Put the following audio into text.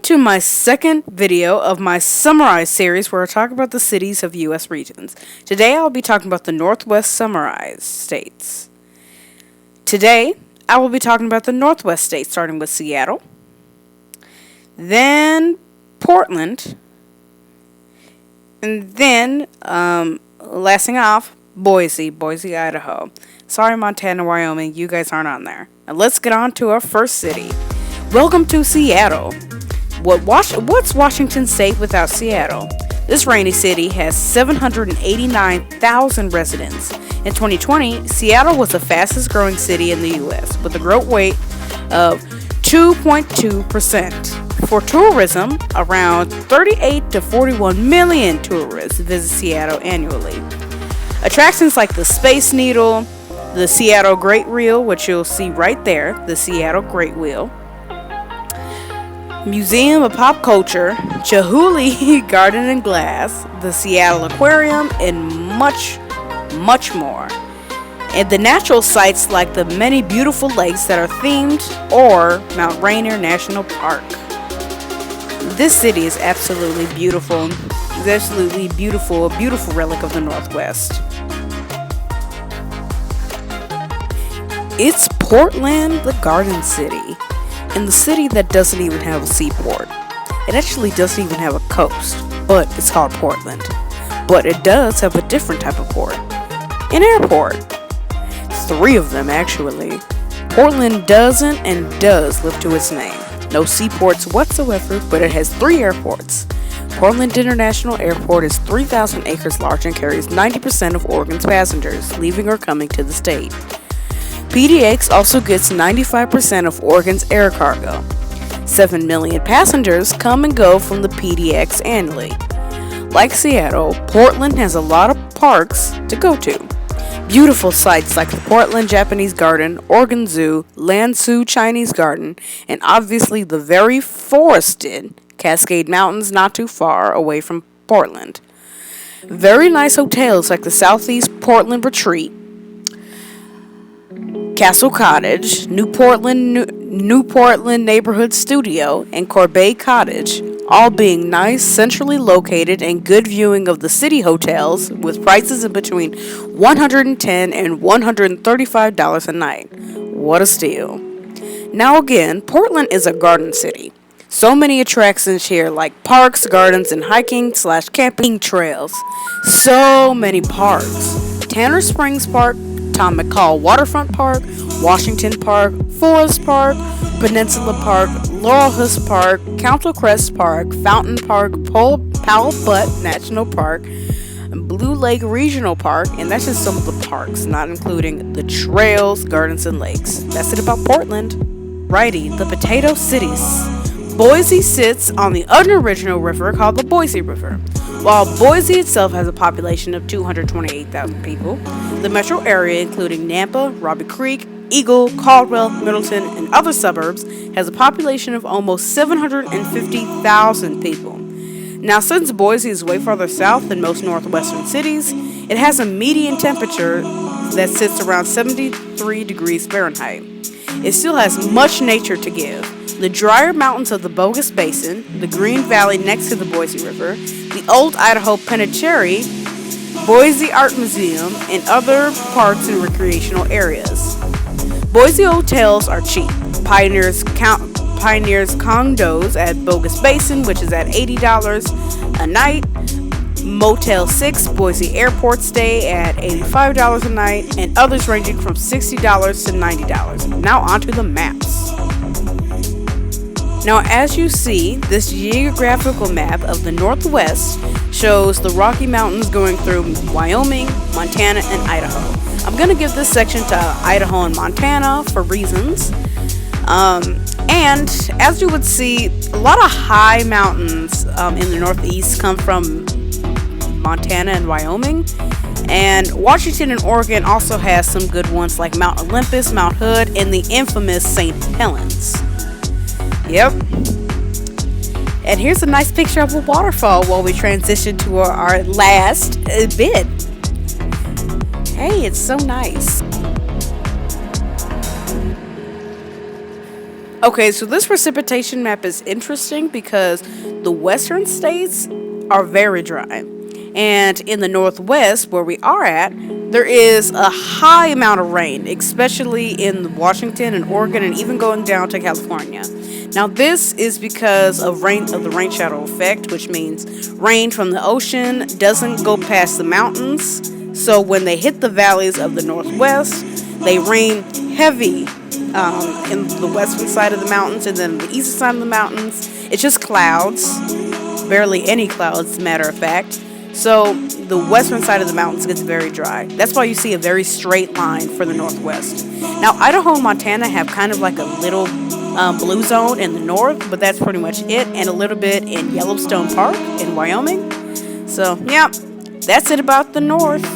to my second video of my summarized series where I talk about the cities of U.S. regions. Today I'll be talking about the Northwest summarized states. Today I will be talking about the Northwest states, starting with Seattle, then Portland, and then, lasting off, Boise, Idaho. Sorry, Montana, Wyoming, you guys aren't on there. Now let's get on to our first city. Welcome to Seattle. What's Washington State without Seattle? This rainy city has 789,000 residents. In 2020, Seattle was the fastest growing city in the U.S. with a growth rate of 2.2%. For tourism, around 38 to 41 million tourists visit Seattle annually. Attractions like the Space Needle, the Seattle Great Wheel, which you'll see right there, the Seattle Great Wheel, Museum of Pop Culture, Chihuly Garden and Glass, the Seattle Aquarium, and much, much more. And the natural sites like the many beautiful lakes that are themed, or Mount Rainier National Park. This city is absolutely beautiful. It's absolutely beautiful, a beautiful relic of the Northwest. It's Portland, the Garden City. In the city that doesn't even have a seaport. It actually doesn't even have a coast, but it's called Portland. But it does have a different type of port. An airport. 3 of them, actually. Portland doesn't and does live to its name. No seaports whatsoever, but it has 3 airports. Portland International Airport is 3,000 acres large and carries 90% of Oregon's passengers, leaving or coming to the state. PDX also gets 95% of Oregon's air cargo. 7 million passengers come and go from the PDX annually. Like Seattle, Portland has a lot of parks to go to. Beautiful sites like the Portland Japanese Garden, Oregon Zoo, Lanzhou Chinese Garden, and obviously the very forested Cascade Mountains not too far away from Portland. Very nice hotels like the Southeast Portland Retreat, Castle Cottage, New Portland Neighborhood Studio, and Corbet Cottage, all being nice, centrally located, and good viewing of the city hotels with prices in between $110 and $135 a night. What a steal. Now again, Portland is a garden city. So many attractions here like parks, gardens, and hiking/camping trails. So many parks. Tanner Springs Park, Tom McCall Waterfront Park, Washington Park, Forest Park, Peninsula Park, Laurelhurst Park, Council Crest Park, Fountain Park, Powell Butte National Park, and Blue Lake Regional Park, and that's just some of the parks, not including the trails, gardens, and lakes. That's it about Portland. Righty, the Potato Cities. Boise sits on the unoriginal river called the Boise River. While Boise itself has a population of 228,000 people, the metro area, including Nampa, Robbie Creek, Eagle, Caldwell, Middleton, and other suburbs, has a population of almost 750,000 people. Now, since Boise is way farther south than most northwestern cities, it has a median temperature that sits around 73 degrees Fahrenheit. It still has much nature to give. The drier mountains of the Bogus Basin, the Green Valley next to the Boise River, the Old Idaho Penitentiary, Boise Art Museum, and other parks and recreational areas. Boise hotels are cheap. Pioneers condos at Bogus Basin, which is at $80 a night. Motel 6 Boise Airport stay at $85 a night, and others ranging from $60 to $90. Now onto the maps. Now, as you see, this geographical map of the Northwest shows the Rocky Mountains going through Wyoming, Montana, and Idaho. I'm going to give this section to Idaho and Montana for reasons. And as you would see, a lot of high mountains in the Northeast come from Montana and Wyoming. And Washington and Oregon also has some good ones like Mount Olympus, Mount Hood, and the infamous St. Helens. Yep. And here's a nice picture of a waterfall while we transition to our last bit. Hey, it's so nice. Okay, so this precipitation map is interesting because the western states are very dry. And in the northwest, where we are at, there is a high amount of rain, especially in Washington and Oregon and even going down to California. Now, this is because of the rain shadow effect, which means rain from the ocean doesn't go past the mountains. So when they hit the valleys of the northwest, they rain heavy in the western side of the mountains, and then the eastern side of the mountains, it's just clouds, barely any clouds, as a matter of fact. So the western side of the mountains gets very dry. That's why you see a very straight line for the northwest. Now, Idaho and Montana have kind of like a little blue zone in the north, but that's pretty much it, and a little bit in Yellowstone Park in Wyoming. So, yeah, that's it about the north.